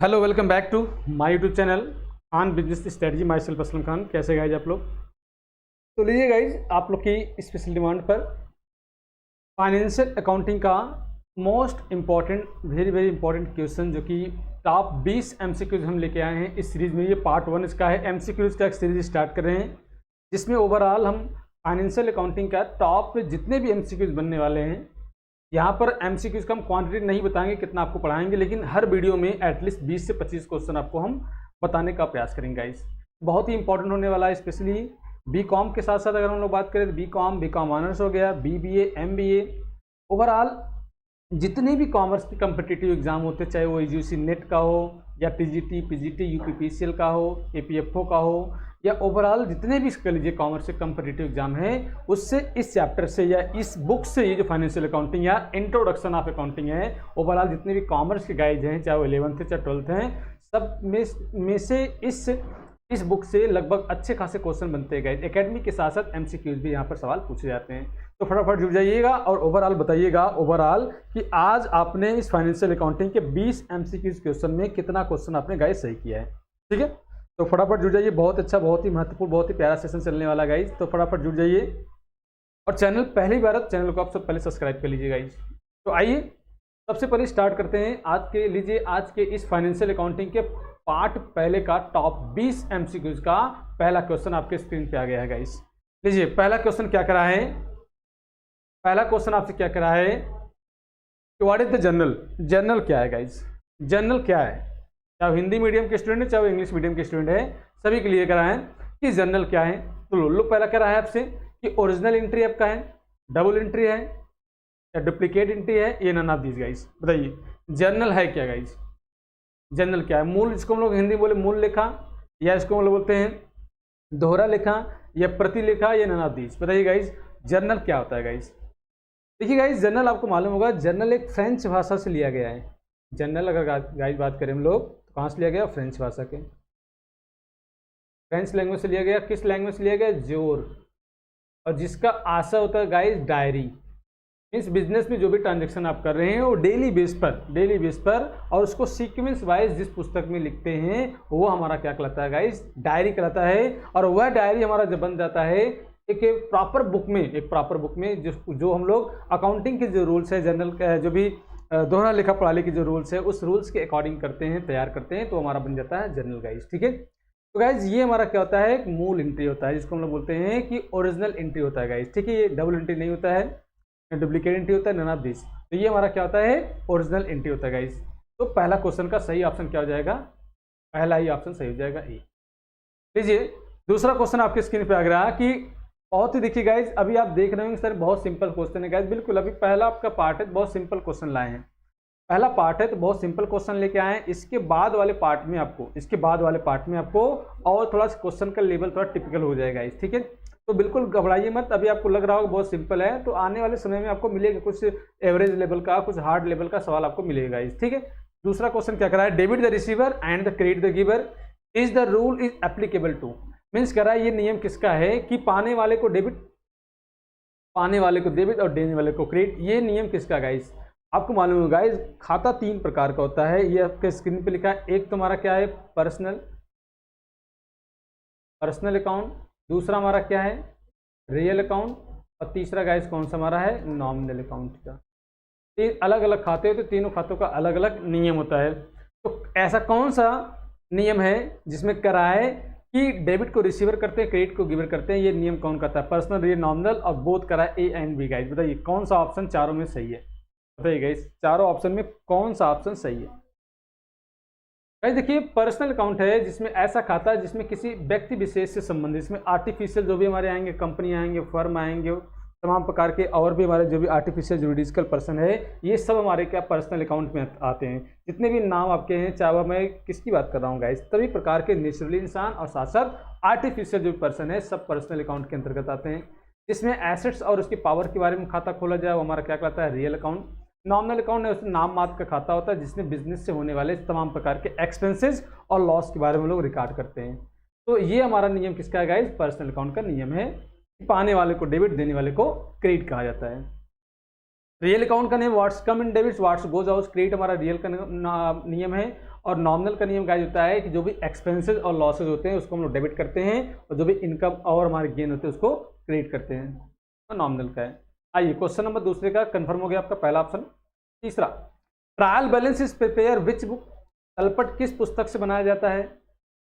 Hello, welcome back to my YouTube channel on business strategy. Myself Aslam Khan. कैसे guys आप लोग? तो लीजिए गाइज, आप लोग की स्पेशल डिमांड पर फाइनेंशियल अकाउंटिंग का most important very very important question जो कि टॉप 20 एमसीक्यूज हम लेके आए हैं इस सीरीज़ में। ये पार्ट 1 इसका है। एमसीक्यूज का एक सीरीज स्टार्ट कर रहे हैं जिसमें ओवरऑल हम फाइनेंशियल अकाउंटिंग का टॉप जितने भी एमसीक्यूज बनने वाले हैं। यहाँ पर एमसीक्यूज का हम क्वांटिटी नहीं बताएंगे कितना आपको पढ़ाएंगे, लेकिन हर वीडियो में एटलीस्ट 20 से 25 क्वेश्चन आपको हम बताने का प्रयास करेंगे गाइस। बहुत ही इंपॉर्टेंट होने वाला है, स्पेशली बीकॉम के साथ साथ अगर हम लोग बात करें तो बीकॉम ऑनर्स हो गया, बीबीए, एमबीए, ओवरऑल जितने भी कॉमर्स के कम्पिटिटिव एग्जाम होते, चाहे वो यूजीसी नेट का हो या टीजीटी, पीजीटी, यूपीपीसीएल का हो, एपीएफओ का हो, या ओवरऑल जितने भी कह लीजिए कॉमर्स के कम्पिटिटिव एग्जाम है, उससे इस चैप्टर से या इस बुक से ये जो फाइनेंशियल अकाउंटिंग या इंट्रोडक्शन ऑफ अकाउंटिंग है, ओवरऑल जितने भी कॉमर्स के गाइड हैं, चाहे वो 11th है चाहे 12th हैं, सब में से इस बुक से लगभग अच्छे खासे क्वेश्चन बनते हैं गाइड। एकेडमी के साथ साथ एमसीक्यूज भी यहाँ पर सवाल पूछे जाते हैं। तो फटाफट जुड़ जाइएगा और ओवरऑल बताइएगा ओवरऑल कि आज आपने इस फाइनेंशियल अकाउंटिंग के 20 एमसीक्यूज क्वेश्चन में कितना क्वेश्चन आपने गाइड सही किया है। ठीक है, तो फटाफट जुड़ जाइए। बहुत अच्छा, बहुत ही महत्वपूर्ण, बहुत ही प्यारा सेशन चलने वाला गाइज। तो फटाफट जुड़ जाइए और चैनल पहली बार चैनल को आप सब पहले सब्सक्राइब कर लीजिए गाइज। तो आइए सबसे पहले स्टार्ट करते हैं आज के इस फाइनेंशियल अकाउंटिंग के पार्ट पहले का टॉप 20 एमसीक्यूज का पहला क्वेश्चन आपके स्क्रीन पे आ गया है गाइज। लीजिए, पहला क्वेश्चन क्या करा है? पहला क्वेश्चन आपसे क्या करा है? What is the journal? Journal क्या है गाइज? जर्नल क्या है? चाहे हिंदी मीडियम के स्टूडेंट है चाहे इंग्लिश मीडियम के स्टूडेंट है, सभी के लिए करा है कि जर्नल क्या है। तो लो पहला करा है आपसे कि ओरिजिनल एंट्री आपका है, डबल एंट्री है या डुप्लीकेट एंट्री है, ये नन ऑफ दीज गाइज। बताइए जर्नल है क्या गाइज? जर्नल क्या है? मूल, जिसको हम लोग हिंदी बोले मूल लेखा, या इसको हम लोग बोलते हैं दोहरा लेखा या प्रति लेखा, या नन ऑफ दीज। बताइए गाइज जर्नल क्या होता है गाइज? देखिए गाइज, जर्नल आपको मालूम होगा, जर्नल एक फ्रेंच भाषा से लिया गया है। जर्नल अगर गाइज बात करें हम लोग तो कहाँ से लिया गया? फ्रेंच भाषा के, फ्रेंच लैंग्वेज से लिया गया। किस लैंग्वेज से लिया गया? जोर। और जिसका आशय होता है गाइज डायरी। इस बिजनेस में जो भी ट्रांजेक्शन आप कर रहे हैं वो डेली बेस पर और उसको सीक्वेंस वाइज जिस पुस्तक में लिखते हैं वो हमारा क्या कहलाता है गाइज? डायरी कहलाता है। और वह डायरी हमारा जब बन जाता है एक प्रॉपर बुक में जो हम लोग अकाउंटिंग के जो रूल्स है, जर्नल जो भी दोहरा लेखा प्रणाली के जो रूल्स है उस रूल्स के अकॉर्डिंग करते हैं, तैयार करते हैं, तो हमारा बन जाता है जर्नल गाइज। ठीक है, तो गाइज ये हमारा क्या होता है? एक मूल एंट्री होता है, जिसको हम लोग बोलते हैं कि ओरिजिनल एंट्री होता है गाइज। ठीक है, ये डबल एंट्री नहीं होता है, डुप्लीकेट एंट्री होता है, नन ऑफ दिस। तो ये हमारा क्या होता है? ओरिजिनल एंट्री होता है गाइज। तो पहला क्वेश्चन का सही ऑप्शन क्या हो जाएगा? पहला ही ऑप्शन सही हो जाएगा, ए। लीजिए, दूसरा क्वेश्चन आपके स्क्रीन पे आ गया कि बहुत ही, देखिए गाइज, अभी आप देख रहे होंगे सर बहुत सिंपल क्वेश्चन है गाइज। बिल्कुल, अभी पहला आपका पार्ट है, बहुत सिंपल क्वेश्चन लाए हैं। पहला पार्ट है तो बहुत सिंपल क्वेश्चन लेके आए हैं। इसके बाद वाले पार्ट में आपको और थोड़ा सा क्वेश्चन का लेवल थोड़ा टिपिकल हो जाएगा इस। ठीक है, तो बिल्कुल घबराइए मत। अभी आपको लग रहा होगा बहुत सिंपल है, तो आने वाले समय में आपको मिलेगा कुछ एवरेज लेवल का, कुछ हार्ड लेवल का सवाल आपको मिलेगा इस। ठीक है, दूसरा क्वेश्चन क्या कर रहा है? Debit the receiver and the credit the giver is the rule is applicable to. Means कह रहा है ये नियम किसका है कि पाने वाले को डेबिट और देने वाले को क्रेडिट। ये नियम किसका गाइस? आपको मालूम है गाइस, खाता 3 प्रकार का होता है। ये आपके स्क्रीन पे लिखा है। एक तो हमारा क्या है? Personal account. दूसरा हमारा क्या है? Real account. और तीसरा गाइस कौन सा हमारा है? नॉमिनल अकाउंट का। 3 अलग अलग खाते होते, तीनों खातों का अलग अलग नियम होता है। तो ऐसा कौन सा नियम है जिसमें करा है कि डेबिट को रिसीवर करते हैं, क्रेडिट को गिवर करते हैं? ये नियम कौन करता है? पर्सनल, रियल, नॉमिनल, और बोथ करा है ए एंड बी गाइस। बताइए कौन सा ऑप्शन चारों में सही है? बताइए गाइस, चारों ऑप्शन में कौन सा ऑप्शन सही है? गाइस देखिए, पर्सनल अकाउंट है जिसमें ऐसा खाता है जिसमें किसी व्यक्ति विशेष से संबंधित, इसमें आर्टिफिशियल जो भी हमारे आएंगे, कंपनी आएंगे, फर्म आएंगे, तमाम प्रकार के और भी हमारे जो भी आर्टिफिशियल जुरिडिकल पर्सन है, ये सब हमारे क्या पर्सनल अकाउंट में आते हैं। जितने भी नाम आपके हैं, चाहे वह मैं किसकी बात कर रहा हूँ गाइस, सभी प्रकार के नेचुरली इंसान और साथ साथ आर्टिफिशियल जो पर्सन है, सब पर्सनल अकाउंट के अंतर्गत आते हैं। जिसमें एसेट्स और उसकी पावर के बारे में खाता खोला जाए वो हमारा क्या कहलाता है? Real account. नॉमिनल अकाउंट है, उसमें नाम मात्र का खाता होता है जिसमें बिजनेस से होने वाले तमाम प्रकार के एक्सपेंसेस और लॉस के बारे में लोग रिकॉर्ड करते हैं। तो ये हमारा नियम किसका है गाइस? पर्सनल अकाउंट का नियम है। पाने वाले को डेबिट, देने वाले को क्रेडिट कहा जाता है। रियल अकाउंट का name what's come in debits what's goes out credit हमारा रियल का नियम है। और नॉमिनल का नियम गाइस होता है कि जो भी एक्सपेंसेस और लॉसेज होते हैं उसको हम लोग डेबिट करते हैं और जो भी इनकम और हमारे गेन होते हैं उसको क्रेडिट करते हैं, तो नॉमिनल का है। आइए क्वेश्चन नंबर दूसरे का कंफर्म हो गया आपका पहला ऑप्शन। तीसरा, trial balance is prepare which book, तलपट किस पुस्तक से बनाया जाता है।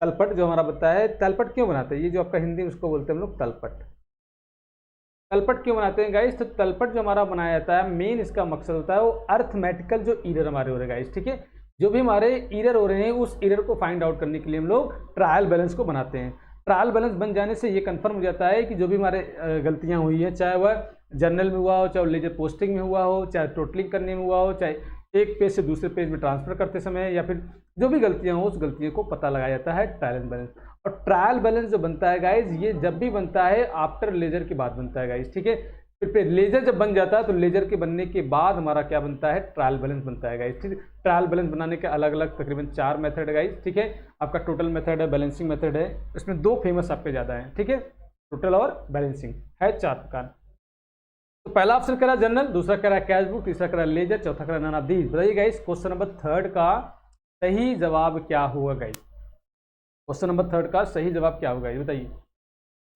तलपट जो हमारा बनता है, तलपट क्यों बनाते हैं, ये जो आपका हिंदी उसको बोलते हैं हम लोग तलपट। तलपट क्यों बनाते हैं गाइस, तो तलपट जो हमारा बनाया जाता है मेन इसका मकसद होता है वो अर्थमेटिकल जो ईरर हमारे हो रहे हैं गाइस, ठीक है, जो भी हमारे ईरर हो रहे हैं उस ईरर को फाइंड आउट करने के लिए हम लोग ट्रायल बैलेंस को बनाते हैं। ट्रायल बैलेंस बन जाने से ये कंफर्म हो जाता है कि जो भी हमारे गलतियां हुई हैं, चाहे वह जर्नल में हुआ हो, चाहे लेजर पोस्टिंग में हुआ हो, चाहे टोटलिंग करने में हुआ हो, चाहे एक पेज से दूसरे पेज में ट्रांसफर करते समय, या फिर जो भी गलतियां हो उस गलतियों को पता लगाया जाता है ट्रायल बैलेंस। और ट्रायल बैलेंस जो बनता है गाइज ये जब भी बनता है आफ्टर लेजर के बाद बनता है गाइज, ठीक है। फिर लेजर जब बन जाता है तो लेजर के बनने के बाद हमारा क्या बनता है, ट्रायल बैलेंस बनता है गाइज, ठीक है। ट्रायल बैलेंस बनाने के अलग अलग तकरीबन 4 मेथड है गाइज, ठीक है। आपका टोटल मेथड है, बैलेंसिंग मेथड है, इसमें 2 फेमस आपके ज़्यादा है, ठीक है। टोटल और बैलेंसिंग है 4 प्रकार। तो पहला ऑप्शन करा जनरल, दूसरा करा कैश बुक, तीसरा करा लेजर, चौथा करा नन ऑफ दीज। बताइए गाइस क्वेश्चन नंबर 3 का सही जवाब क्या होगा गाइस, क्वेश्चन नंबर 3 का सही जवाब क्या होगा ये बताइए।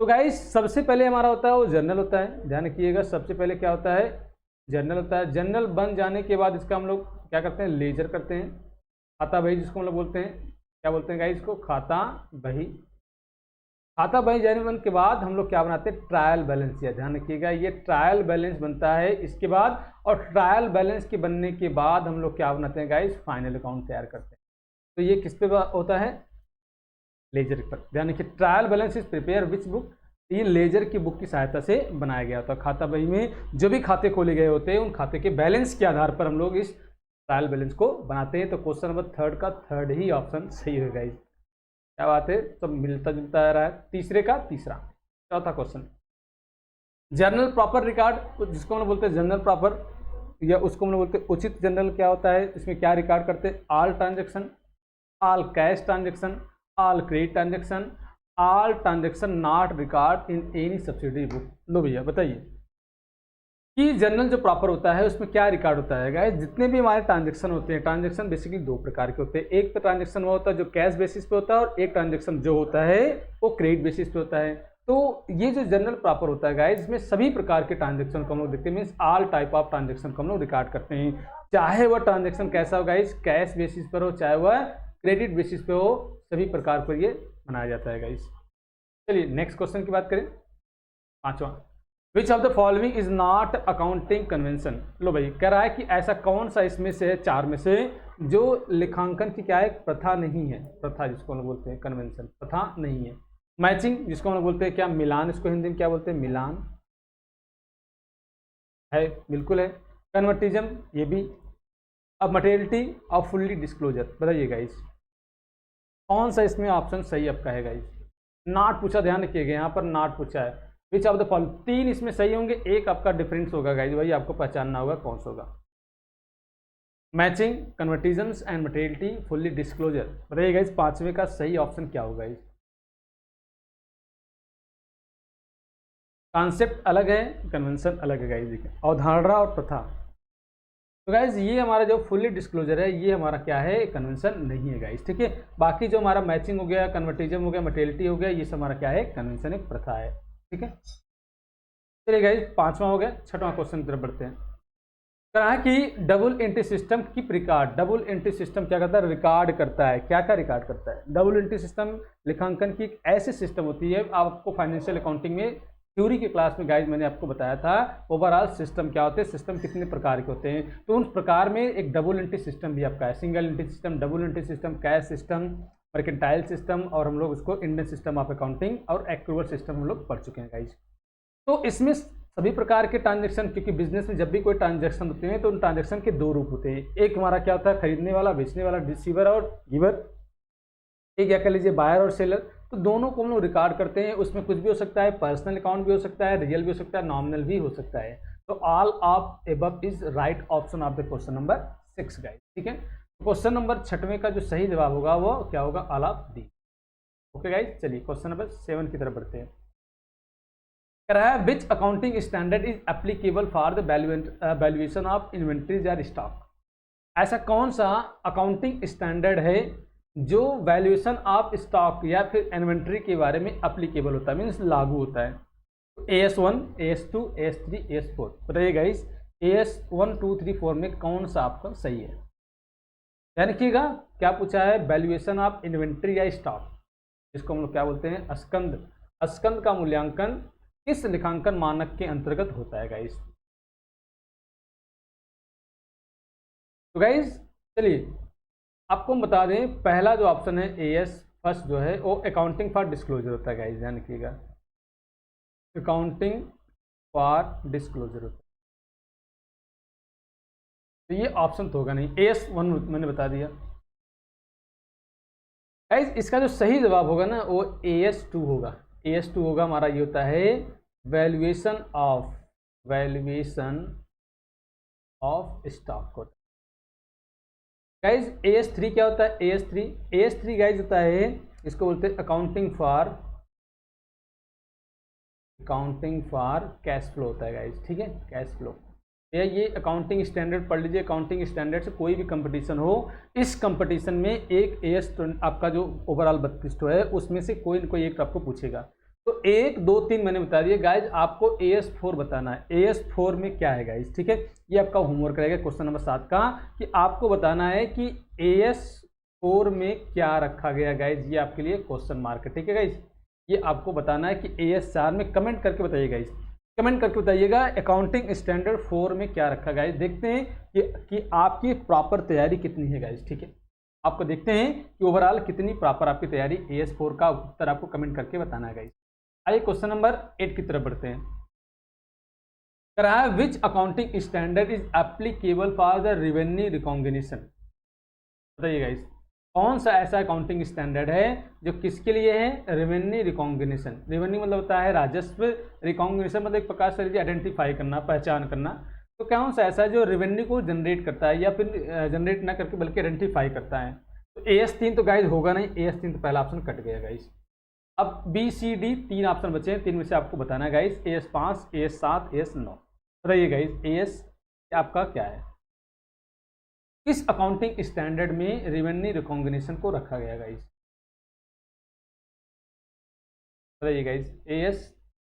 तो गाइस सबसे पहले हमारा होता है वो जर्नल होता है, ध्यान रखिएगा, सबसे पहले क्या होता है, जर्नल होता है। जर्नल बन जाने के बाद इसका हम लोग क्या करते हैं, लेजर करते हैं। खाता बही जिसको हम लोग बोलते हैं, क्या बोलते हैं गाइस इसको, खाता बही। खाता बही जाने के बाद हम लोग क्या बनाते हैं, ट्रायल बैलेंस। या ध्यान रखिएगा ये ट्रायल बैलेंस बनता है इसके बाद, और ट्रायल बैलेंस के बनने के बाद हम लोग क्या बनाते हैं गाइस, फाइनल अकाउंट तैयार करते हैं। तो ये किस पे होता है, लेजर पर। ध्यान रखिए trial balance is prepare which book, ये लेजर की बुक की सहायता से बनाया गया होता है। खाता बही में जो भी खाते खोले गए होते हैं उन खाते के बैलेंस के आधार पर हम लोग इस ट्रायल बैलेंस को बनाते हैं। तो क्वेश्चन नंबर 3 का 3rd ही ऑप्शन सही होगा गाइस, क्या बात है, सब मिलता जुलता आ रहा है। तीसरे का तीसरा। चौथा क्वेश्चन, जर्नल प्रॉपर रिकॉर्ड, जिसको हम लोग बोलते हैं जर्नल प्रॉपर, या उसको हम लोग बोलते हैं उचित जर्नल, क्या होता है, इसमें क्या रिकॉर्ड करते हैं, all transaction, all cash transaction, all credit transaction, all transaction not record in any subsidiary book. लो भैया बताइए कि जर्नल जो प्रॉपर होता है उसमें क्या रिकॉर्ड होता है गाइस, जितने भी हमारे ट्रांजेक्शन होते हैं, ट्रांजेक्शन बेसिकली 2 प्रकार के होते हैं। एक तो ट्रांजेक्शन वो होता है जो कैश बेसिस पे होता है, और एक ट्रांजेक्शन जो होता है वो क्रेडिट बेसिस पे होता है। तो ये जो जर्नल प्रॉपर होता है गाइस, इसमें सभी प्रकार के ट्रांजेक्शन को हम लोग देखते हैं, means all type of transaction को हम लोग रिकॉर्ड करते हैं, चाहे वह ट्रांजेक्शन कैसा हो गाइस, कैश बेसिस पर हो, चाहे वह क्रेडिट बेसिस पे हो, सभी प्रकार पर ये बनाया जाता है गाइस। चलिए नेक्स्ट क्वेश्चन की बात करें, 5वां, which of the following is not accounting convention. लो भाई कह रहा है कि ऐसा कौन सा इसमें से है 4 में से जो लेखांकन की क्या है, प्रथा नहीं है। प्रथा जिसको हम लोग बोलते हैं, कन्वेंशन प्रथा नहीं है। मैचिंग जिसको हम लोग बोलते हैं क्या, मिलान, इसको हिंदी में क्या बोलते हैं, मिलान है, बिल्कुल है। कन्वर्टिज्म ये भी। अब मटेरियलिटी और फुल्ली डिस्क्लोजर, बताइए गाइस कौन सा इसमें ऑप्शन सही आपका है गाइस। नॉट पूछा, ध्यान रखिएगा यहाँ पर नॉट पूछा है। विच ऑफ द फॉलोइंग, 3 इसमें सही होंगे, एक आपका डिफरेंस होगा गाइस, भाई आपको पहचानना होगा कौन सा होगा। Matching, conservatism and materiality, fully disclosure. बताइए गाइस 5वें का सही ऑप्शन क्या होगा। इस कॉन्सेप्ट अलग है, कन्वेंशन अलग है गाइस, देखिए अवधारणा और प्रथा। तो गाइज ये हमारा जो फुल्ली डिस्क्लोजर है ये हमारा क्या है, कन्वेंशन नहीं है गाइज, ठीक है। बाकी जो हमारा मैचिंग हो गया, कन्वर्टिज्म हो गया, मटेरियलिटी हो गया, ये सब हमारा क्या है, कन्वेंशन, एक प्रथा है, ठीक है। चलिए गाइज 5वां हो गया, 6वां क्वेश्चन की तरफ बढ़ते हैं। कहा है कि double entry system keep record. Double entry system क्या करता है, रिकॉर्ड करता है। क्या क्या रिकॉर्ड करता है, डबल एंट्री सिस्टम लेखांकन की एक ऐसी सिस्टम होती है, आपको फाइनेंशियल अकाउंटिंग में थ्योरी के क्लास में गाइज मैंने आपको बताया था ओवरऑल सिस्टम क्या होते हैं, सिस्टम कितने प्रकार के होते हैं। तो उन प्रकार में एक डबल एंट्री सिस्टम भी आपका है, single entry system, double entry system, cash system, mercantile system, और हम लोग उसको इंडियन सिस्टम ऑफ अकाउंटिंग और एक्रूअल सिस्टम हम लोग पढ़ चुके हैं गाइज। तो इसमें सभी प्रकार के ट्रांजेक्शन, क्योंकि बिजनेस में जब भी कोई ट्रांजेक्शन होते हैं तो उन ट्रांजेक्शन के 2 रूप होते हैं। एक हमारा क्या होता है, खरीदने वाला, बेचने वाला, रिसीवर और गिवर। एक क्या कह लीजिए बायर और सेलर। तो दोनों को हम लोग रिकॉर्ड करते हैं, उसमें कुछ भी हो सकता है, पर्सनल अकाउंट भी हो सकता है, रियल भी हो सकता है, नॉमिनल भी हो सकता है। तो all of above is right option of the question number 6 guys, ठीक है। क्वेश्चन नंबर 6वें का जो सही जवाब होगा वो क्या होगा, all of the. Okay guys, चलिए क्वेश्चन नंबर 7 की तरफ बढ़ते हैं। कह रहा है which accounting standard is applicable for the valuation of inventories या स्टॉक। ऐसा कौन सा अकाउंटिंग स्टैंडर्ड है जो वैल्यूएशन ऑफ स्टॉक या फिर इन्वेंट्री के बारे में अप्लीकेबल होता है, मीन्स लागू होता है? AS1, AS2, AS3, AS4, बताइए गाइस AS1 2 3 4 में कौन सा आपका सही है? ध्यान रखिएगा, क्या पूछा है? वैल्यूएशन ऑफ इन्वेंट्री या स्टॉक, इसको हम लोग क्या बोलते हैं? स्कंद। स्कंद का मूल्यांकन किस लेखांकन मानक के अंतर्गत होता है गाइस? तो गाइस चलिए आपको हम बता दें, पहला जो ऑप्शन है AS फर्स्ट जो है वो अकाउंटिंग फॉर डिस्क्लोजर होता है गाइस, ध्यान रखिएगा, अकाउंटिंग फॉर डिस्क्लोजर होता है। तो ये ऑप्शन तो होगा नहीं, AS1 मैंने बता दिया गाइस। इसका जो सही जवाब होगा ना वो AS2 होगा। AS2 होगा हमारा, ये होता है valuation of stock code. Guys AS3 क्या होता है? AS3 गाइज होता है, इसको बोलते हैं अकाउंटिंग फॉर कैश फ्लो होता है गाइज, ठीक है, कैश फ्लो। ये अकाउंटिंग स्टैंडर्ड पढ़ लीजिए, अकाउंटिंग स्टैंडर्ड से कोई भी कंपटीशन हो, इस कंपटीशन में एक AS आपका जो ओवरऑल 32 तो है उसमें से कोई न कोई एक आपको पूछेगा। तो 1 2 3 मैंने बता दिया गाइज, आपको AS4 बताना है। AS4 में क्या है गाइज, ठीक है, ये आपका होमवर्क रहेगा क्वेश्चन नंबर 7 का, कि आपको बताना है कि AS4 में क्या रखा गया गाइज, ये आपके लिए क्वेश्चन मार्क है, ठीक है गाइज। ये आपको बताना है कि AS4 में, कमेंट करके बताइए गाइज, कमेंट करके बताइएगा अकाउंटिंग स्टैंडर्ड 4 में क्या रखा गाइज। देखते हैं कि आपकी प्रॉपर तैयारी कितनी है गाइज, ठीक है, आपको देखते हैं कि ओवरऑल कितनी प्रॉपर आपकी तैयारी। AS4 का उत्तर आपको कमेंट करके बताना है गाइज। आइए क्वेश्चन नंबर 8 की तरफ बढ़ते हैं। कराया which accounting standard is applicable for the revenue recognition, बताइए गाइस, कौन सा ऐसा अकाउंटिंग स्टैंडर्ड है जो किसके लिए है? Revenue recognition. रेवेन्यू मतलब होता है राजस्व, रिकॉग्निशन मतलब एक प्रकार से आइडेंटिफाई करना, पहचान करना। तो कौन सा ऐसा है जो रेवेन्यू को जनरेट करता है या फिर जनरेट ना करके बल्कि आइडेंटिफाई करता है? तो AS3 तो गाइज होगा नहीं, AS3 तो पहला ऑप्शन कट गया गाइज। अब BCD 3 ऑप्शन बचे हैं, 3 में से आपको बताना है गाइज, AS5, AS7, AS9, बताइए गाइज AS आपका क्या है? किस अकाउंटिंग स्टैंडर्ड में रेवेन्यू रिकॉग्निशन को रखा गया गाइज, बताइए गाइज AS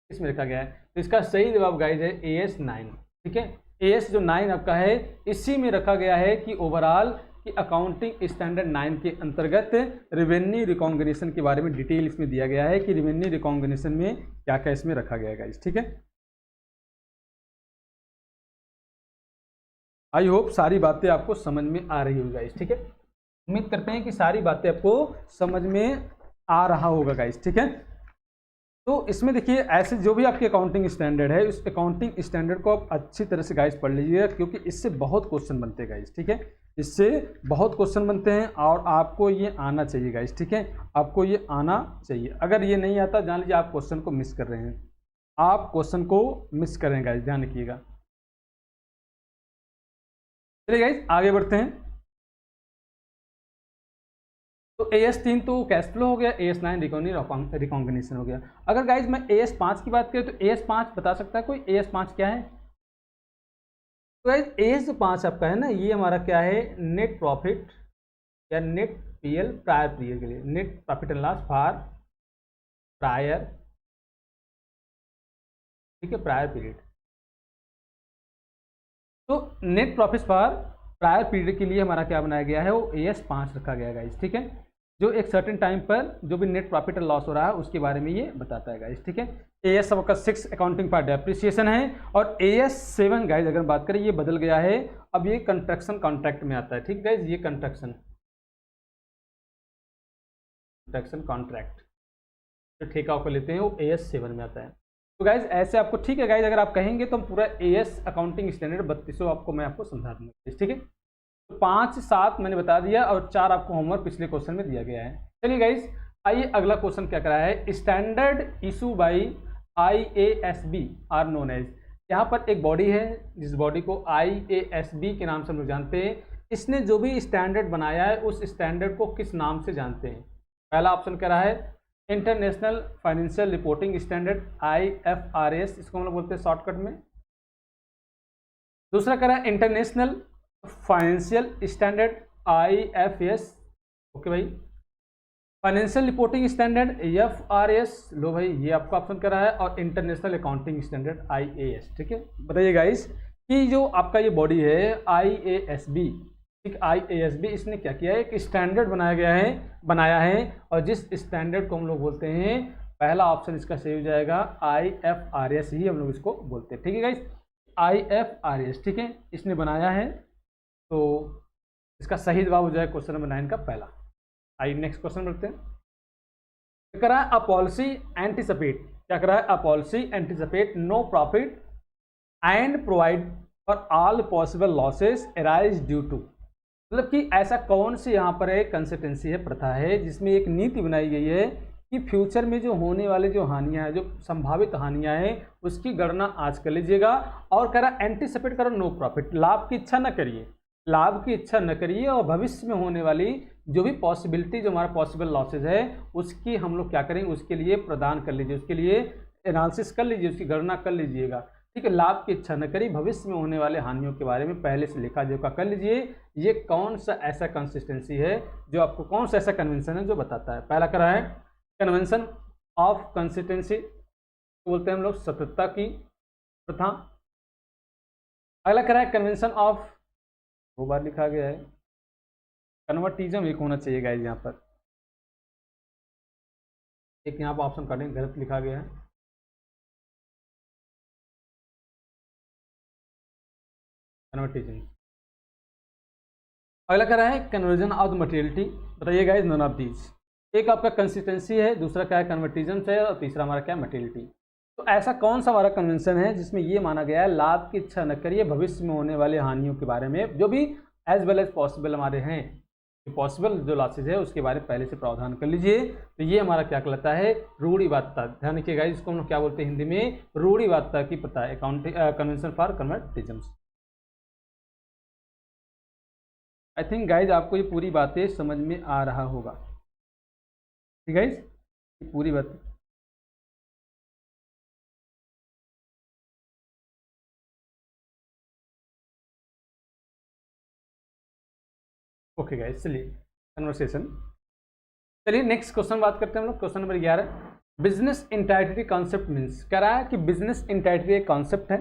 किसमें रखा गया है? तो इसका सही जवाब गाइज है AS9, ठीक है। AS जो 9 आपका है, इसी में रखा गया है कि ओवरऑल कि अकाउंटिंग स्टैंडर्ड 9 के अंतर्गत रेवेन्यू रिकॉग्निशन के बारे में डिटेल इसमें दिया गया है कि रेवेन्यू रिकॉग्निशन में क्या क्या इसमें रखा गया है गाइस, ठीक है। आई होप सारी बातें आपको समझ में आ रही होगी गाइस, ठीक है। उम्मीद करते हैं कि सारी बातें आपको समझ में आ रहा होगा गाइस, ठीक है। तो इसमें देखिए ऐसे जो भी आपकी अकाउंटिंग स्टैंडर्ड है, उस अकाउंटिंग स्टैंडर्ड को आप अच्छी तरह से गाइस पढ़ लीजिएगा, क्योंकि इससे बहुत क्वेश्चन बनते हैं गाइस, ठीक है। इससे बहुत क्वेश्चन बनते हैं और आपको ये आना चाहिए गाइस, ठीक है, आपको ये आना चाहिए। अगर ये नहीं आता जान लीजिए आप क्वेश्चन को मिस कर रहे हैं, आप क्वेश्चन को मिस कर रहे हैं गाइस, ध्यान रखिएगा। चलिए गाइस आगे बढ़ते हैं। तो AS3 तो कैश फ्लो हो गया, AS9 रेवेन्यू रिकॉग्निशन हो गया। अगर गाइज मैं AS5 की बात करें तो AS5 बता सकता है कोई? AS5 क्या है? तो गाइज AS5 आपका है ना, ये हमारा क्या है? नेट प्रॉफिट या नेट PL प्रायर पीरियड के लिए, net profit and loss for prior, ठीक है, प्रायर पीरियड। तो net profit for prior period के लिए हमारा क्या बनाया गया है? वो AS5 रखा गया है गाइज, ठीक है, जो एक सर्टेन टाइम पर जो भी नेट प्रॉफिट और लॉस हो रहा है उसके बारे में ये बताता है गाइज, ठीक है। AS आपका 6 अकाउंटिंग फॉर डेप्रिसिएशन है, और AS7 गाइज अगर बात करें ये बदल गया है, अब ये कंस्ट्रक्शन कॉन्ट्रैक्ट में आता है, ठीक गाइज, ये कंस्ट्रक्शन कॉन्ट्रैक्ट जो ठेका ऊपर लेते हैं वो AS7 में आता है। तो गाइज ऐसे आपको, ठीक है गाइज, अगर आप कहेंगे तो पूरा AS अकाउंटिंग स्टैंडर्ड 3200 आपको मैं आपको समझा दूंगा, ठीक है। तो 5 7 मैंने बता दिया और 4 आपको होमवर्क पिछले क्वेश्चन में दिया गया है। चलिए गाइज आइए अगला क्वेश्चन क्या करा है? Standard issue by IASB are known as, यहाँ पर एक बॉडी है जिस बॉडी को IASB के नाम से हम लोग जानते हैं। इसने जो भी स्टैंडर्ड बनाया है उस स्टैंडर्ड को किस नाम से जानते हैं? पहला ऑप्शन कह रहा है international financial reporting standard IFRS, इसको हम लोग बोलते हैं शॉर्टकट में। दूसरा कह रहा है international financial standard IFS, okay भाई। फाइनेंशियल रिपोर्टिंग स्टैंडर्ड FRS, लो भाई ये आपका ऑप्शन करा है। और इंटरनेशनल अकाउंटिंग स्टैंडर्ड IAS, ठीक है। बताइए गाइस कि जो आपका ये बॉडी है IASB, ठीक, IASB इसने क्या किया है, एक स्टैंडर्ड बनाया है और जिस स्टैंडर्ड को हम लोग बोलते हैं, पहला ऑप्शन इसका सही हो जाएगा IFRS ही हम लोग इसको बोलते हैं, ठीक है गाइस। IFRS, ठीक है, इसने बनाया है, तो इसका सही जवाब हो जाएगा क्वेश्चन नंबर 9 का पहला। आइए नेक्स्ट क्वेश्चन बढ़ते हैं। क्या कर रहा है, अ पॉलिसी एंटीसिपेट, क्या कर रहा है, a policy anticipate no profit and provide for all possible losses arise due to, मतलब कि ऐसा कौन सी यहाँ पर एक कंसिस्टेंसी है, प्रथा है, जिसमें एक नीति बनाई गई है कि फ्यूचर में जो होने वाले जो हानियां हैं, जो संभावित हानियां हैं, उसकी गणना आज कर लीजिएगा। और कह रहा एंटीसिपेट करो नो प्रॉफिट, लाभ की इच्छा न करिए, लाभ की इच्छा न करिए, और भविष्य में होने वाली जो भी पॉसिबिलिटी, जो हमारा पॉसिबल लॉसेज है, उसकी हम लोग क्या करेंगे, उसके लिए प्रदान कर लीजिए, उसके लिए एनालिसिस कर लीजिए, उसकी गणना कर लीजिएगा, ठीक है। लाभ की इच्छा न करिए, भविष्य में होने वाले हानियों के बारे में पहले से लेखा जोखा कर लीजिए। ये कौन सा ऐसा कंसिस्टेंसी है जो आपको, कौन सा ऐसा कन्वेंशन है जो बताता है। पहला करा है कन्वेंशन ऑफ कंसिस्टेंसी, बोलते हैं हम लोग सततता की प्रथा। अगला करा है कन्वेंशन ऑफ, दो बार लिखा गया है, कन्वर्टिज्म एक होना चाहिए गाइस यहाँ पर, एक यहाँ पर ऑप्शन काटेंगे, गलत लिखा गया है, कन्वर्टिज्म। अगला क्या है कन्वर्जन ऑफ द मटेरियलिटी, बताइए गाइस नॉन ऑफ दीज, एक आपका कंसिस्टेंसी है, दूसरा क्या है कन्वर्टिज्म है, और तीसरा हमारा क्या है मटेरियलिटी। तो ऐसा कौन सा हमारा कन्वेंशन है जिसमें ये माना गया है लाभ की इच्छा न करिए, भविष्य में होने वाले हानियों के बारे में, जो भी एज वेल एज पॉसिबल हमारे हैं, पॉसिबल जो लॉसेज है उसके बारे में पहले से प्रावधान कर लीजिए। तो ये हमारा क्या कहलाता है, रूढ़िवादिता। ध्यान रखिएगा, इसको हम लोग क्या बोलते हैं हिंदी में, रूढ़िवादिता की प्रथा, accounting convention for conservatism. I think guys आपको ये पूरी बातें समझ में आ रहा होगा, ठीक है गाइज, ये पूरी बात। ओके गाइज, चलिए कन्वर्सेशन, चलिए नेक्स्ट क्वेश्चन बात करते हैं हम लोग। Question number 11, business entity concept means, कह रहा है कि बिजनेस इंटाइटिटी एक कॉन्सेप्ट है,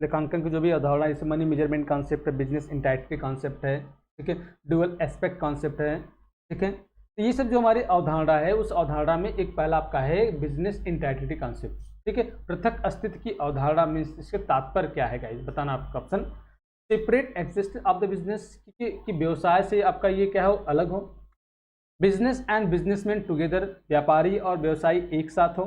लेखांकन की जो भी अवधारणा, जैसे मनी मेजरमेंट कॉन्सेप्ट है, बिजनेस इंटाइटिटी कॉन्सेप्ट है, ठीक है, डुअल एस्पेक्ट कॉन्सेप्ट है, ठीक है। तो ये सब जो हमारी अवधारणा है, उस अवधारणा में एक पहला आपका है बिजनेस इंटाइटिटी कॉन्सेप्ट, ठीक है। पृथक अस्तित्व की अवधारणा मीन्स, इसके तात्पर्य क्या है गाइस, बताना आपका option. Separate existence of the business, कि व्यवसाय से आपका ये क्या हो, अलग हो। बिजनेस एंड बिजनेसमैन टुगेदर, व्यापारी और व्यवसायी एक साथ हो।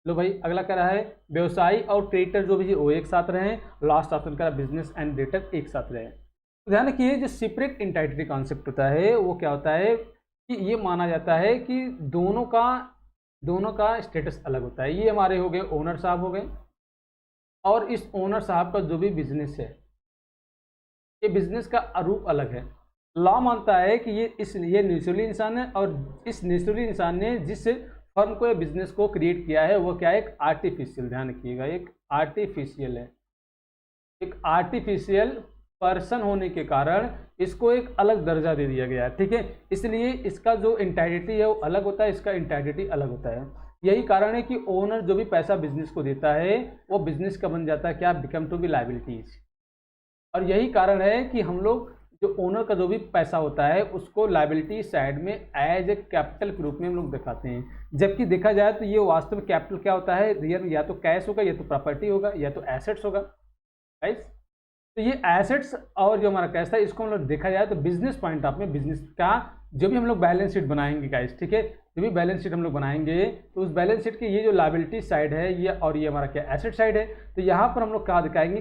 लो भाई अगला क्या रहा है, व्यवसायी और क्रेडिटर जो भी वो एक साथ रहें। लास्ट ऑप्शन का बिजनेस एंड डेटर एक साथ रहें। ध्यान रखिए, जो सेपरेट इंटाइटिटी कॉन्सेप्ट होता है वो क्या होता है कि ये माना जाता है कि दोनों का स्टेटस अलग होता है। ये हमारे हो गए ओनर साहब हो गए, और इस ओनर साहब का जो भी बिजनेस है, ये बिजनेस का रूप अलग है। लॉ मानता है कि ये नेचुरली इंसान है, और इस नेचुरली इंसान ने जिस फर्म को या बिजनेस को क्रिएट किया है वो क्या है, एक आर्टिफिशियल, ध्यान रखिएगा, एक आर्टिफिशियल है, एक आर्टिफिशियल पर्सन होने के कारण इसको एक अलग दर्जा दे दिया गया है, ठीक है। इसलिए इसका जो इंटाइटिटी है वो अलग होता है, इसका इंटाइटिटी अलग होता है। यही कारण है कि ओनर जो भी पैसा बिजनेस को देता है वो बिजनेस का बन जाता है क्या, बिकम टू बी लायबिलिटीज। और यही कारण है कि हम लोग जो ओनर का जो भी पैसा होता है उसको लायबिलिटी साइड में एज ए कैपिटल के रूप में हम लोग दिखाते हैं। जबकि देखा जाए तो ये वास्तव में कैपिटल क्या होता है, रियल या तो कैश होगा, या तो प्रॉपर्टी होगा, या तो एसेट्स होगा, राइट। तो ये एसेट्स और जो हमारा कैश था, इसको हम लोग देखा जाए तो बिजनेस पॉइंट ऑफ में बिजनेस का जो भी हम लोग बैलेंस शीट बनाएंगे गाइस, ठीक है, जो भी बैलेंस शीट हम लोग बनाएंगे तो उस बैलेंस शीट की ये जो लायबिलिटी साइड है ये, और ये हमारा क्या एसेट साइड है, तो यहाँ पर हम लोग क्या दिखाएंगे,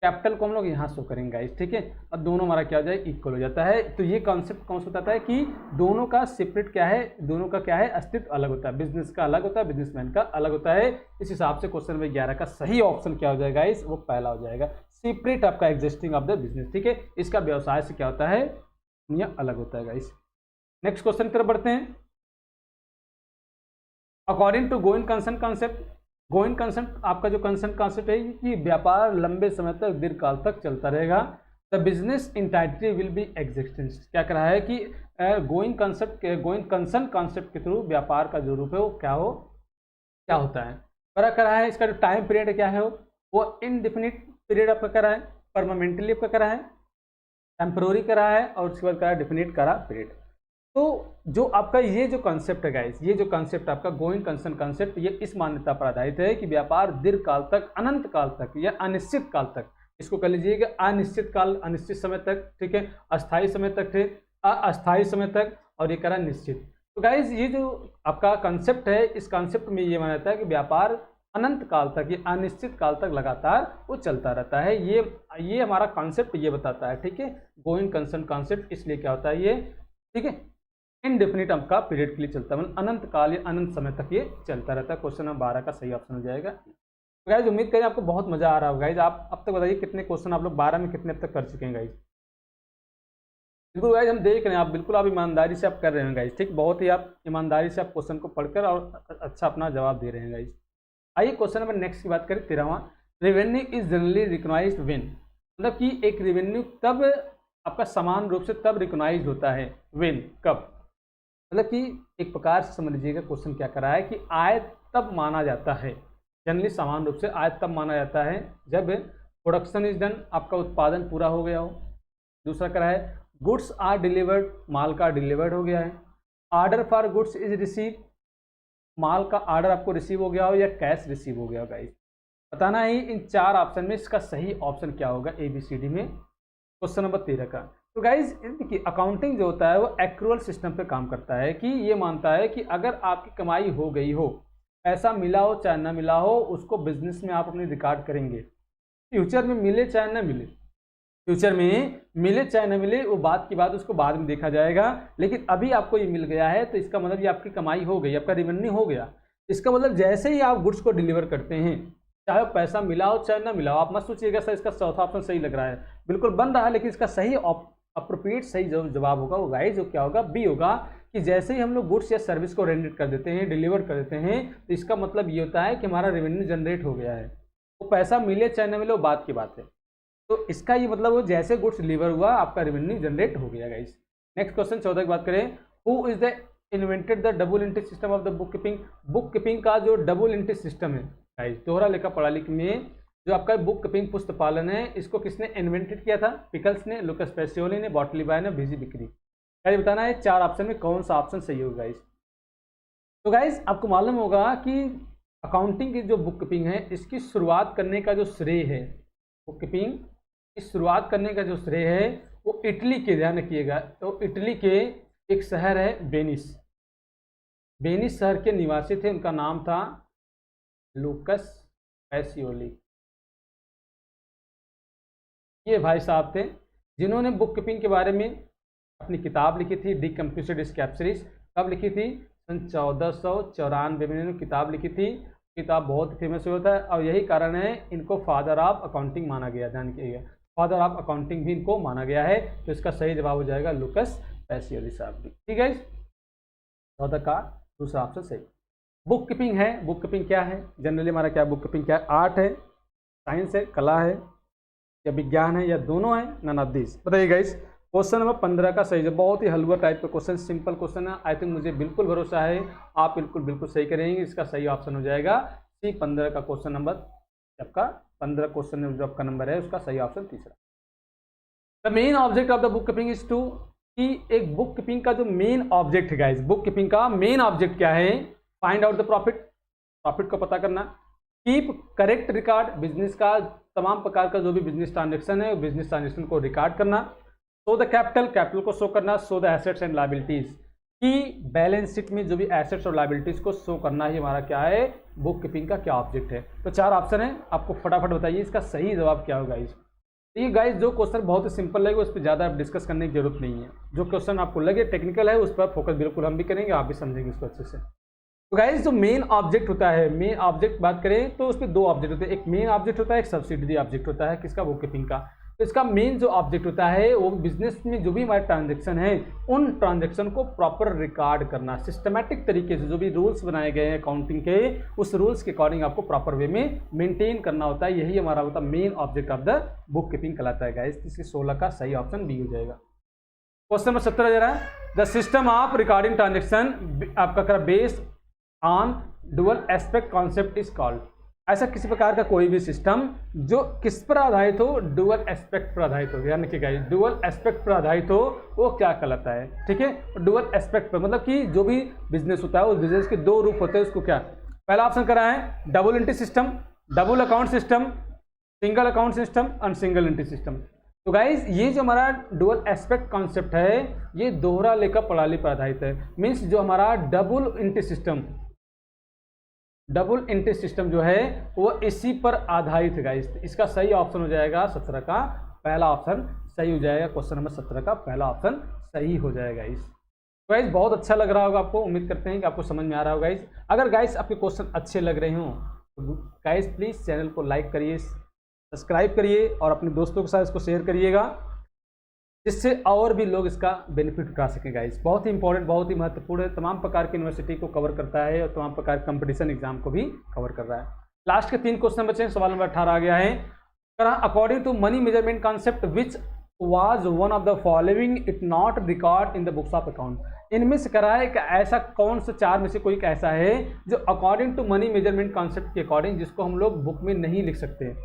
कैपिटल को हम लोग यहाँ शो करेंगे गाइस, ठीक है। और दोनों हमारा क्या हो जाए, इक्वल हो जाता है। तो ये कॉन्सेप्ट कौन सा बताता है कि दोनों का सेपरेट क्या है, दोनों का क्या है, अस्तित्व अलग होता है। बिजनेस का अलग होता है, बिजनेसमैन का अलग होता है। इस हिसाब से क्वेश्चन नंबर 11 का सही ऑप्शन क्या हो जाएगा गाइस, वो पहला हो जाएगा, सेपरेट आपका एग्जिस्टिंग ऑफ द बिजनेस, ठीक है। इसका व्यवसाय से क्या होता है, यह अलग होता है गाइस। नेक्स्ट क्वेश्चन की तरफ बढ़ते हैं। According to going concern concept, going concern आपका जो कंसर्न कॉन्सेप्ट है कि व्यापार लंबे समय तक, दीर्घकाल तक चलता रहेगा, the business entity will be existence. क्या कर रहा है कि गोइंग कंसर्न कॉन्सेप्ट के थ्रू व्यापार का जो रूप है वो क्या होता है, बड़ा कर रहा है। इसका जो टाइम पीरियड क्या है वो इनडिफिनिट पीरियड आपका कर रहा है, परमानेंटली आपका कर रहा है, टेम्पोररी कर रहा है, और उसके बाद कर रहा है डिफिनिट कर रहा पीरियड। तो जो आपका ये जो कॉन्सेप्ट है गाइस, ये जो कॉन्सेप्ट आपका गोइंग कंसर्न कॉन्सेप्ट, ये इस मान्यता पर आधारित है कि व्यापार दीर्घ काल तक, अनंत काल तक या अनिश्चित काल तक, इसको कर लीजिएगा अनिश्चित काल, अनिश्चित समय तक, ठीक है, अस्थायी समय तक थे, अस्थायी समय तक, और ये करा निश्चित। तो गाइज ये जो आपका कॉन्सेप्ट है, इस कॉन्सेप्ट में ये माना जाता है कि व्यापार अनंत काल तक या अनिश्चित काल तक लगातार वो चलता रहता है। ये हमारा कॉन्सेप्ट ये बताता है, ठीक है, गोइंग कंसर्न कॉन्सेप्ट। इसलिए क्या होता है ये, ठीक है, इनडेफिनिट आपका पीरियड के लिए चलता है, मतलब अनंत काल या अनंत समय तक ये चलता रहता है। क्वेश्चन नंबर 12 का सही ऑप्शन हो जाएगा। तो गाइज उम्मीद करें आपको बहुत मजा आ रहा होगा। गाइज आप अब तक बताइए कितने क्वेश्चन आप लोग 12 में कितने अब तक कर चुके हैं गाइज? बिल्कुल गाइज हम देख रहे हैं, आप बिल्कुल आप ईमानदारी से आप कर रहे हैं गाइज, ठीक, बहुत ही आप ईमानदारी से आप क्वेश्चन को पढ़कर और अच्छा अपना जवाब दे रहे हैं गाइज। आइए क्वेश्चन नंबर नेक्स्ट की बात करें, 13वां। Revenue is generally recognised when, मतलब कि एक रेवेन्यू तब आपका समान रूप से तब रिकॉग्नाइज होता है, व्हेन, कब, मतलब कि एक प्रकार से समझ लीजिएगा क्वेश्चन क्या कर रहा है कि आय तब माना जाता है, जनरली समान रूप से आय तब माना जाता है जब प्रोडक्शन इज डन, आपका उत्पादन पूरा हो गया हो। दूसरा क्या है, गुड्स आर डिलीवर्ड, माल का डिलीवर्ड हो गया है। Order for goods is receive, माल का ऑर्डर आपको रिसीव हो गया हो या कैश रिसीव हो गया हो। गाइस बताना ही इन 4 ऑप्शन में इसका सही ऑप्शन क्या होगा ABCD में, क्वेश्चन नंबर 13 का। तो गाइज देखिए अकाउंटिंग जो होता है वो एक्रूअल सिस्टम पे काम करता है, कि ये मानता है कि अगर आपकी कमाई हो गई हो, पैसा मिला हो चाहे ना मिला हो, उसको बिजनेस में आप अपने रिकॉर्ड करेंगे। फ्यूचर में मिले चाहे ना मिले, फ्यूचर में मिले चाहे ना मिले वो बात की बात, उसको बाद में देखा जाएगा। लेकिन अभी आपको ये मिल गया है तो इसका मतलब ये आपकी कमाई हो गई, आपका रेवेन्यू हो गया। इसका मतलब जैसे ही आप गुड्स को डिलीवर करते हैं, चाहे पैसा मिला हो चाहे ना मिला हो, आप मत सोचिएगा सर इसका चौथा ऑप्शन सही लग रहा है, बिल्कुल बन रहा है, लेकिन इसका सही अप्रोप्रिएट सही जो जवाब होगा वो गाइस जो क्या होगा, बी होगा। कि जैसे ही हम लोग गुड्स या सर्विस को रेंडर कर देते हैं, डिलीवर कर देते हैं, तो इसका मतलब ये होता है कि हमारा रेवेन्यू जनरेट हो गया है। वो पैसा मिले चाहे ना मिले वो बात की बात है। तो इसका ये मतलब वो जैसे गुड्स डिलीवर हुआ आपका रेवेन्यू जनरेट हो गया गाइस। नेक्स्ट क्वेश्चन 14 की बात करें, who is the invented the double entry system of the book keeping. Book keeping का जो डबल एंट्री सिस्टम है गाइस, दोहरा लेखा प्रणाली में जो आपका बुक कीपिंग पुस्तक पालन है, इसको किसने इन्वेंटेड किया था? पिकल्स ने, लुकास पेसियोली ने, बॉटली बाय ने, बीजी बिक्री। गाइस बताना है 4 ऑप्शन में कौन सा ऑप्शन सही होगा गाइस। तो गाइस आपको मालूम होगा कि अकाउंटिंग की जो बुक कीपिंग है इसकी शुरुआत करने का जो श्रेय है, बुक कीपिंग की शुरुआत करने का जो श्रेय है वो इटली के, ध्यान रखिएगा, तो इटली के एक शहर है वेनिस, वेनिस शहर के निवासी थे, उनका नाम था लुकास पेसियोली। ये भाई साहब थे जिन्होंने बुक कीपिंग के बारे में अपनी किताब लिखी थी, डी कंप्यूटेड स्क्रैप्चरीज। कब लिखी थी? सन 1494 में इन्होंने किताब लिखी थी। किताब बहुत फेमस हुआ था और यही कारण है इनको फादर ऑफ अकाउंटिंग माना गया, ध्यान रखिएगा, फादर ऑफ अकाउंटिंग भी इनको माना गया है। तो इसका सही जवाब हो जाएगा लुकास पेसियोली साहब भी। ठीक है, 14 का दूसरा ऑप्शन सही। बुक कीपिंग है, बुक कीपिंग क्या है? जनरली हमारा क्या बुक कीपिंग क्या है? आर्ट है, साइंस है, कला है या विज्ञान है या दोनों है? None of this. बताइए गाइस। क्वेश्चन नंबर 15 का सही है, बहुत ही हलवा टाइप का क्वेश्चन, सिंपल क्वेश्चन है। आई थिंक मुझे बिल्कुल भरोसा है आप बिल्कुल सही करेंगे। इसका सही ऑप्शन हो जाएगा सी, 15 का क्वेश्चन नंबर, आपका 15 क्वेश्चन जो आपका नंबर है उसका सही ऑप्शन तीसरा। The main object of the book keeping is to, कि एक बुक कीपिंग का जो मेन ऑब्जेक्ट है गाइस, बुक कीपिंग का मेन ऑब्जेक्ट क्या है? Find out the profit, profit को पता करना। कीप करेक्ट रिकॉर्ड, बिजनेस का तमाम प्रकार का जो भी बिजनेस ट्रांजेक्शन है बिजनेस ट्रांजेक्शन को रिकॉर्ड करना। सो द कैपिटल, कैपिटल को शो करना। So the assets and liabilities, की बैलेंस शीट में जो भी एसेट्स और लायबिलिटीज को शो करना ही हमारा क्या है, बुक कीपिंग का क्या ऑब्जेक्ट है। तो 4 ऑप्शन है, आपको फटाफट बताइए इसका सही जवाब क्या होगा। ये गाइस जो क्वेश्चन बहुत ही सिंपल लगेगा उस पर ज़्यादा डिस्कस करने की जरूरत नहीं है। जो क्वेश्चन आपको लगे टेक्निकल है उस पर फोकस बिल्कुल हम भी करेंगे, आप भी समझेंगे इसको अच्छे से। तो गाइस जो मेन ऑब्जेक्ट होता है, मेन ऑब्जेक्ट बात करें तो उस पर 2 ऑब्जेक्ट होते हैं, एक मेन ऑब्जेक्ट होता है, एक सब्सिडरी ऑब्जेक्ट होता है। किसका? बुक कीपिंग का। तो इसका मेन जो ऑब्जेक्ट होता है वो बिजनेस में जो भी हमारे ट्रांजेक्शन है उन ट्रांजेक्शन को प्रॉपर रिकॉर्ड करना, सिस्टमैटिक तरीके से जो भी रूल्स बनाए गए हैं अकाउंटिंग के, उस रूल्स के अकॉर्डिंग आपको प्रॉपर वे में मेंटेन करना होता है। यही हमारा होता है main object of the book keeping कहलाता है गाइस। इसके 16 का सही ऑप्शन बी हो जाएगा। क्वेश्चन नंबर 17 दे रहा है, the system of recording transaction आपका करा based on dual aspect concept is called. ऐसा किसी प्रकार का कोई भी सिस्टम जो किस पर आधारित हो, डुअल एस्पेक्ट पर आधारित हो, यानी कि गाइस डुअल एस्पेक्ट पर आधारित हो वो क्या कहलाता है, ठीक है। डुअल एस्पेक्ट पर मतलब कि जो भी बिजनेस होता है उस बिजनेस के दो रूप होते हैं, उसको क्या, पहला ऑप्शन करा है double entry system, double account system, single account system and single entry system. तो गाइज ये जो हमारा डुअल एस्पेक्ट कॉन्सेप्ट है ये दोहरा लेखा प्रणाली पर आधारित है। मीन्स जो हमारा डबल एंट्री सिस्टम जो है वो इसी पर आधारित है गाइस। इसका सही ऑप्शन हो जाएगा 17 का पहला ऑप्शन सही हो जाएगा। क्वेश्चन नंबर 17 का पहला ऑप्शन सही हो जाएगा गाइस। गाइस बहुत अच्छा लग रहा होगा आपको, उम्मीद करते हैं कि आपको समझ में आ रहा होगा गाइस। अगर गाइस आपके क्वेश्चन अच्छे लग रहे हों तो गाइस प्लीज़ चैनल को लाइक करिए, सब्सक्राइब करिए और अपने दोस्तों के साथ इसको शेयर करिएगा, जिससे और भी लोग इसका बेनिफिट उठा सकें गाइस। बहुत ही इंपॉर्टेंट, बहुत ही महत्वपूर्ण है, तमाम प्रकार की यूनिवर्सिटी को कवर करता है और तमाम प्रकार के कंपटीशन एग्जाम को भी कवर कर रहा है। लास्ट के 3 क्वेश्चन बचे हैं। सवाल नंबर 18 आ गया है, according to money measurement concept which was one of the following it not record in the books of account. इनमें से करा है कि ऐसा कौन सा 4 में से कोई ऐसा है जो according to money measurement concept के अकॉर्डिंग जिसको हम लोग बुक में नहीं लिख सकते,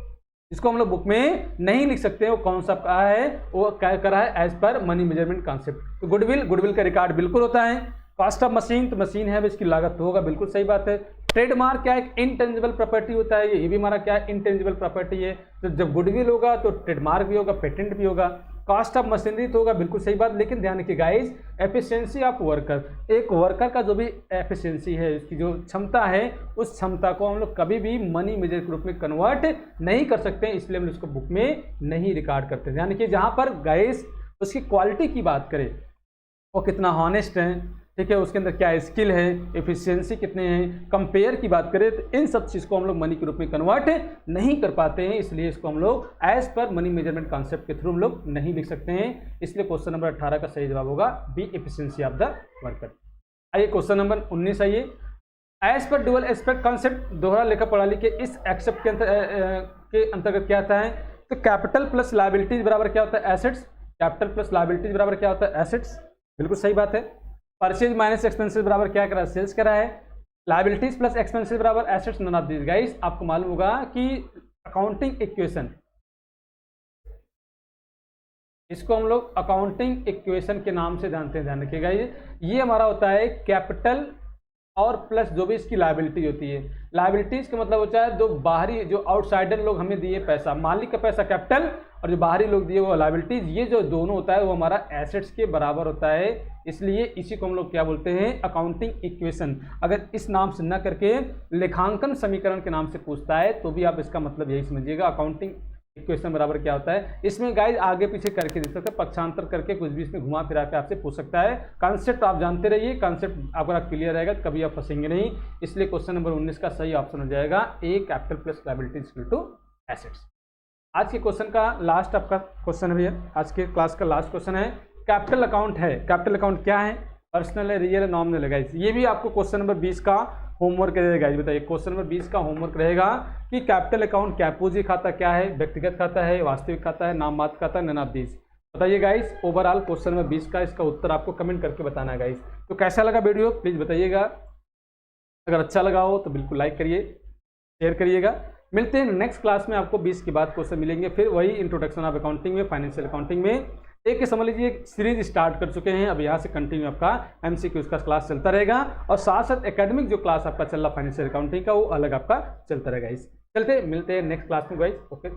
इसको हम लोग बुक में नहीं लिख सकते, वो कौन सा कहा है, वो क्या करा है एज पर मनी मेजरमेंट कॉन्सेप्ट। तो गुडविल का रिकॉर्ड बिल्कुल होता है। कॉस्ट ऑफ मशीन, तो मशीन है इसकी लागत तो होगा, बिल्कुल सही बात है। ट्रेडमार्क क्या एक इनटेंजिबल प्रॉपर्टी होता है, ये भी हमारा क्या है इंटेंजिबल प्रॉपर्टी है। तो जब गुडविल होगा तो ट्रेडमार्क भी होगा, पेटेंट भी होगा। कॉस्ट ऑफ मशीनरी तो होगा, बिल्कुल सही बात। लेकिन ध्यान रखिए गाइस, एफिशिएंसी ऑफ वर्कर, एक वर्कर का जो भी एफिशिएंसी है, उसकी जो क्षमता है, उस क्षमता को हम लोग कभी भी मनी मेजर के रूप में कन्वर्ट नहीं कर सकते, इसलिए हम उसको बुक में नहीं रिकॉर्ड करते। ध्यान रखिए जहाँ पर गाइस उसकी क्वालिटी की बात करें, वो कितना हॉनेस्ट है, ठीक है, उसके अंदर क्या स्किल है, एफिशिएंसी कितने हैं, कंपेयर की बात करें तो इन सब चीज़ को हम लोग मनी के रूप में कन्वर्ट नहीं कर पाते हैं, इसलिए इसको हम लोग एज पर मनी मेजरमेंट कॉन्सेप्ट के थ्रू हम लोग नहीं लिख सकते हैं। इसलिए क्वेश्चन नंबर 18 का सही जवाब होगा B, efficiency of the worker. आइए क्वेश्चन नंबर 19 आइए, as per dual aspect concept दोहरा लेखा प्रणाली के इस एक्सेप्ट के अंतर्गत क्या आता है, तो कैपिटल प्लस लायबिलिटीज बराबर क्या होता है एसेट्स, कैपिटल प्लस लायबिलिटीज बराबर क्या होता है एसेट्स, बिल्कुल सही बात है। परचेज माइनस एक्सपेंसेस बराबर क्या करा, सेल्स करा है। लायबिलिटीज प्लस एक्सपेंसेस बराबर assets, none of this. Guys आपको मालूम होगा कि अकाउंटिंग इक्वेशन, इसको हम लोग अकाउंटिंग इक्वेशन के नाम से जानते हैं, ध्यान रखिएगा। ये हमारा होता है कैपिटल और प्लस जो भी इसकी लायबिलिटी होती है। लायबिलिटीज का मतलब होता है जो बाहरी, जो आउटसाइडर लोग हमें दिए पैसा, मालिक का पैसा कैपिटल और जो बाहरी लोग दिए वो लायबिलिटीज, ये जो दोनों होता है वो हमारा एसेट्स के बराबर होता है। इसलिए इसी को हम लोग क्या बोलते हैं, अकाउंटिंग इक्वेशन। अगर इस नाम से न करके लेखांकन समीकरण के नाम से पूछता है तो भी आप इसका मतलब यही समझिएगा, अकाउंटिंग इक्वेशन बराबर क्या होता है। इसमें गाइस आगे पीछे करके दे सकते हैं, पक्षांतर करके कुछ भी इसमें घुमा फिरा के आपसे पूछ सकता है। कॉन्सेप्ट आप जानते रहिए, कॉन्सेप्ट अगर आप क्लियर रहेगा तो कभी आप फंसेंगे नहीं। इसलिए क्वेश्चन नंबर 19 का सही ऑप्शन हो जाएगा A, capital plus liability equal to assets. आज के क्वेश्चन का लास्ट आपका क्वेश्चन है भैया, आज के क्लास का लास्ट क्वेश्चन है, कैपिटल अकाउंट है। कैपिटल अकाउंट क्या है, पर्सनल है, रियल है, नॉमिनल है गाइस। ये भी आपको क्वेश्चन नंबर 20 का होमवर्क रहेगा। बताइए क्वेश्चन नंबर 20 का होमवर्क रहेगा कि कैपिटल अकाउंट क्या, पूंजी खाता क्या है, व्यक्तिगत खाता है, वास्तविक खाता है, नाम मात्र खाता है, नन ऑफ दिस। बताइए गाइस ओवरऑल क्वेश्चन नंबर 20 का इसका उत्तर आपको कमेंट करके बताना है गाइस। तो कैसा लगा वीडियो प्लीज़ बताइएगा, अगर अच्छा लगा हो तो बिल्कुल लाइक करिए, शेयर करिएगा। मिलते हैं नेक्स्ट क्लास में, आपको 20 के बाद क्वेश्चन मिलेंगे, फिर वही इंट्रोडक्शन ऑफ अकाउंटिंग में, फाइनेंशियल अकाउंटिंग में एक समझ लीजिए सीरीज स्टार्ट कर चुके हैं। अब यहाँ से कंटिन्यू आपका MCQ का क्लास चलता रहेगा और साथ साथ एकेडमिक जो क्लास आपका चल रहा फाइनेंशियल अकाउंटिंग का वो अलग आपका चलता रहेगा। इस चलते मिलते हैं नेक्स्ट क्लास में गाइस। ओके।